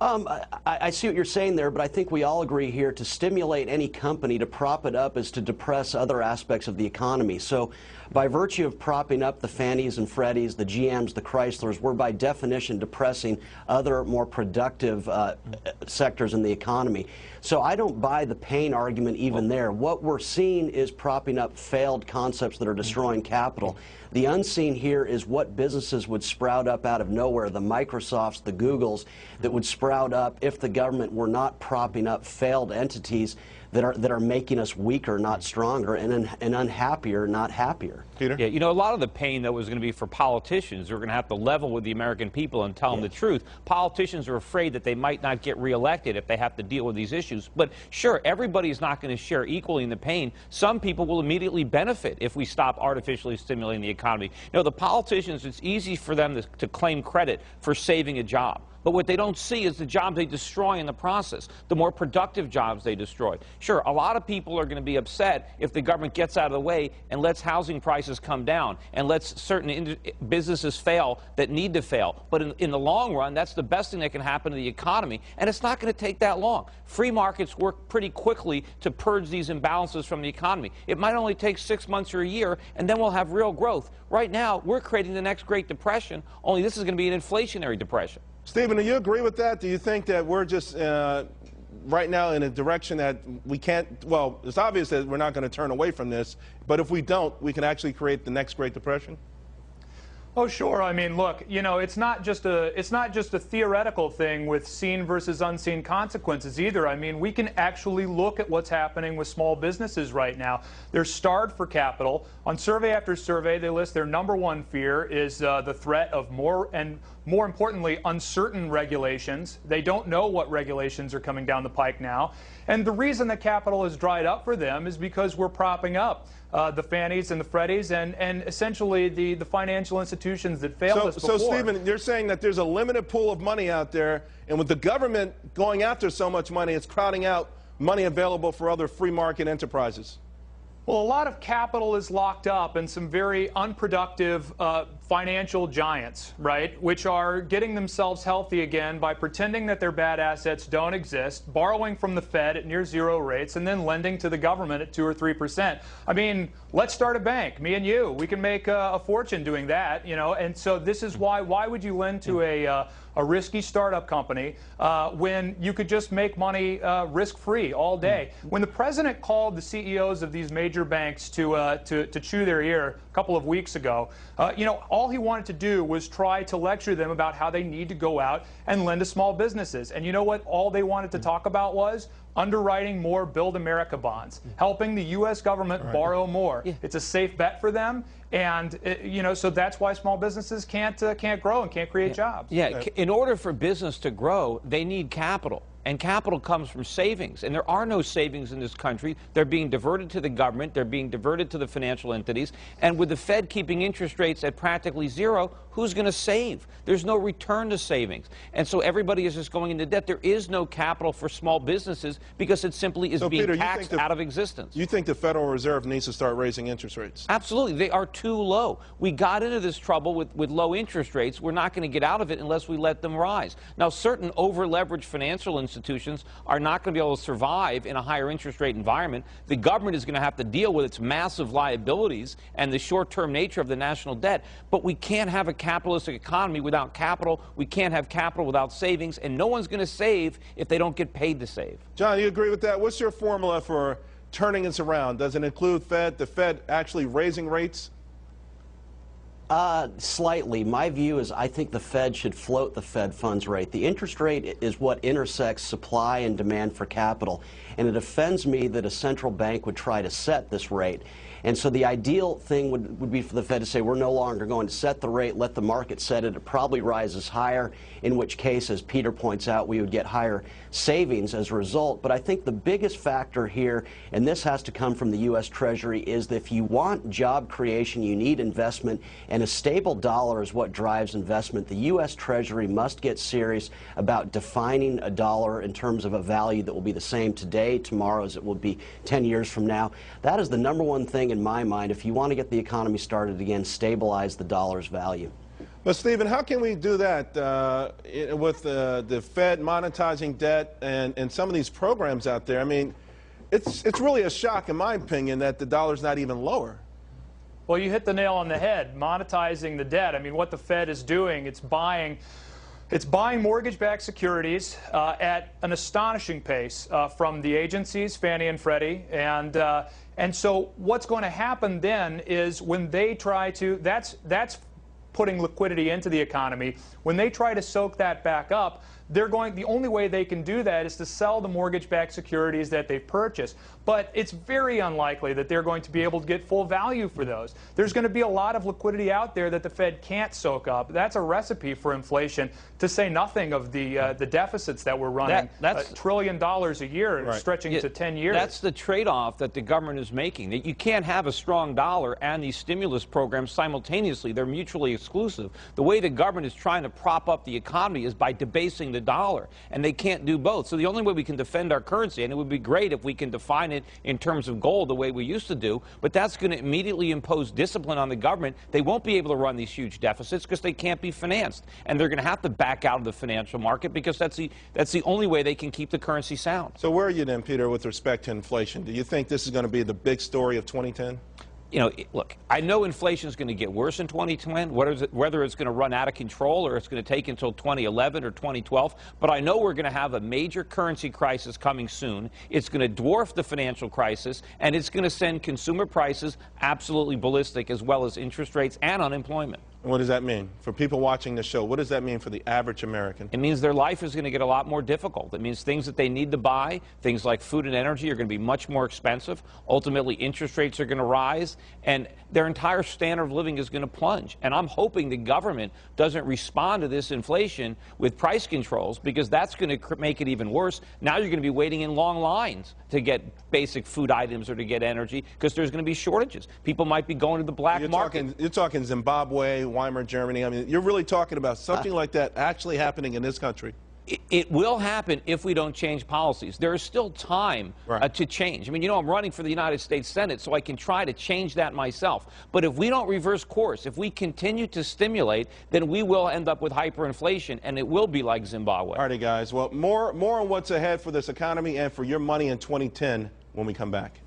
I see what you're saying there, but I think we all agree here to stimulate any company to prop it up is to depress other aspects of the economy. So by virtue of propping up the Fannies and Freddies, the GMs, the Chryslers, we're by definition depressing other more productive sectors in the economy. So I don't buy the Payne argument even there. What we're seeing is propping up failed concepts that are destroying capital. The unseen here is what businesses would sprout up out of nowhere, the Microsofts, the Googles, that would sprout up if the government were not propping up failed entities that are making us weaker, not stronger, and unhappier, not happier. Peter? Yeah, you know, a lot of the pain, though, is going to be for politicians who are going to have to level with the American people and tell them the truth. Politicians are afraid that they might not get reelected if they have to deal with these issues. But sure, everybody is not going to share equally in the pain. Some people will immediately benefit if we stop artificially stimulating the economy. You know, the politicians, it's easy for them to claim credit for saving a job. But what they don't see is the jobs they destroy in the process, the more productive jobs they destroy. Sure, a lot of people are going to be upset if the government gets out of the way and lets housing prices come down and lets certain businesses fail that need to fail. But in the long run, that's the best thing that can happen to the economy, and it's not going to take that long. Free markets work pretty quickly to purge these imbalances from the economy. It might only take 6 months or a year, and then we'll have real growth. Right now, we're creating the next Great Depression, only this is going to be an inflationary depression. Stephen, do you agree with that? Do you think that we're just right now in a direction that we can't, well, it's obvious that we're not going to turn away from this, but if we don't, we can actually create the next Great Depression? Oh, sure. I mean, look, you know, it's not just a theoretical thing with seen versus unseen consequences either. I mean, we can actually look at what's happening with small businesses right now. They're starved for capital. On survey after survey, they list their #1 fear is the threat of more importantly, uncertain regulations. They don't know what regulations are coming down the pike now. And the reason that capital has dried up for them is because we're propping up the Fannies and the Freddies and essentially the financial institutions that failed us before. So, Stephen, you're saying that there's a limited pool of money out there, and with the government going after so much money, it's crowding out money available for other free market enterprises. Well, a lot of capital is locked up in some very unproductive financial giants, right, which are getting themselves healthy again by pretending that their bad assets don't exist, borrowing from the Fed at near zero rates, and then lending to the government at 2 or 3%. I mean, let's start a bank, me and you. We can make a fortune doing that, you know, and so this is why would you lend to a risky startup company when you could just make money risk-free all day? When the president called the CEOs of these major banks to chew their ear a couple of weeks ago, you know, all he wanted to do was try to lecture them about how they need to go out and lend to small businesses. And you know what all they wanted to talk about was? Underwriting more Build America bonds, helping the U.S. government borrow more. It's a safe bet for them, and you know, so that's why small businesses can't grow and can't create jobs. Yeah, in order for business to grow, they need capital. And capital comes from savings. And there are no savings in this country. They're being diverted to the government. They're being diverted to the financial entities. And with the Fed keeping interest rates at practically zero, who's going to save? There's no return to savings. And so everybody is just going into debt. There is no capital for small businesses because it simply is being taxed out of existence. You think the Federal Reserve needs to start raising interest rates? Absolutely. They are too low. We got into this trouble with low interest rates. We're not going to get out of it unless we let them rise. Now, certain over-leveraged financial institutions are not going to be able to survive in a higher interest rate environment. The government is going to have to deal with its massive liabilities and the short-term nature of the national debt. But we can't have a capitalistic economy without capital. We can't have capital without savings. And no one's going to save if they don't get paid to save. John, you agree with that? What's your formula for turning this around? Does it include the Fed actually raising rates? Slightly. My view is I think the Fed should float the Fed funds rate. The interest rate is what intersects supply and demand for capital, and it offends me that a central bank would try to set this rate. And so the ideal thing would be for the Fed to say, we're no longer going to set the rate, let the market set it. It probably rises higher, in which case, as Peter points out, we would get higher savings as a result. But I think the biggest factor here, and this has to come from the U.S. Treasury, is that if you want job creation, you need investment, and a stable dollar is what drives investment. The U.S. Treasury must get serious about defining a dollar in terms of a value that will be the same today, tomorrow, as it will be 10 years from now. That is the #1 thing in my mind. If you want to get the economy started again, stabilize the dollar's value. But Stephen, how can we do that with the Fed monetizing debt and some of these programs out there? I mean, it's really a shock, in my opinion, that the dollar's not even lower. Well, you hit the nail on the head, monetizing the debt. I mean, what the Fed is doing, it's buying mortgage-backed securities at an astonishing pace from the agencies, Fannie and Freddie, and so what's going to happen then is when they try to, that's putting liquidity into the economy. When they try to soak that back up, the only way they can do that is to sell the mortgage-backed securities that they've purchased. But it's very unlikely that they're going to be able to get full value for those. There's going to be a lot of liquidity out there that the Fed can't soak up. That's a recipe for inflation, to say nothing of the deficits that we're running. That's $1 trillion a year, right, stretching to 10 years. That's the trade-off that the government is making. That you can't have a strong dollar and these stimulus programs simultaneously. They're mutually exclusive. The way the government is trying to prop up the economy is by debasing the dollar, and they can't do both. So the only way we can defend our currency, and it would be great if we can define it in terms of gold the way we used to do, but that's going to immediately impose discipline on the government. They won't be able to run these huge deficits because they can't be financed, and they're going to have to back out of the financial market because that's the only way they can keep the currency sound. So where are you then, Peter, with respect to inflation? Do you think this is going to be the big story of 2010? You know, look, I know inflation is going to get worse in 2010, whether it's going to run out of control or it's going to take until 2011 or 2012, but I know we're going to have a major currency crisis coming soon. It's going to dwarf the financial crisis, and it's going to send consumer prices absolutely ballistic, as well as interest rates and unemployment. And what does that mean? For people watching the show, what does that mean for the average American? It means their life is going to get a lot more difficult. It means things that they need to buy, things like food and energy, are going to be much more expensive. Ultimately, interest rates are going to rise, and their entire standard of living is going to plunge. And I'm hoping the government doesn't respond to this inflation with price controls, because that's going to make it even worse. Now you're going to be waiting in long lines to get basic food items or to get energy, because there's going to be shortages. People might be going to the black market. You're talking Zimbabwe, Weimar Germany. I mean, you're really talking about something like that actually happening in this country. It will happen if we don't change policies. There is still time to change. I mean, you know, I'm running for the United States Senate, so I can try to change that myself. But if we don't reverse course, if we continue to stimulate, then we will end up with hyperinflation, and it will be like Zimbabwe. All righty, guys. Well, more on what's ahead for this economy and for your money in 2010 when we come back.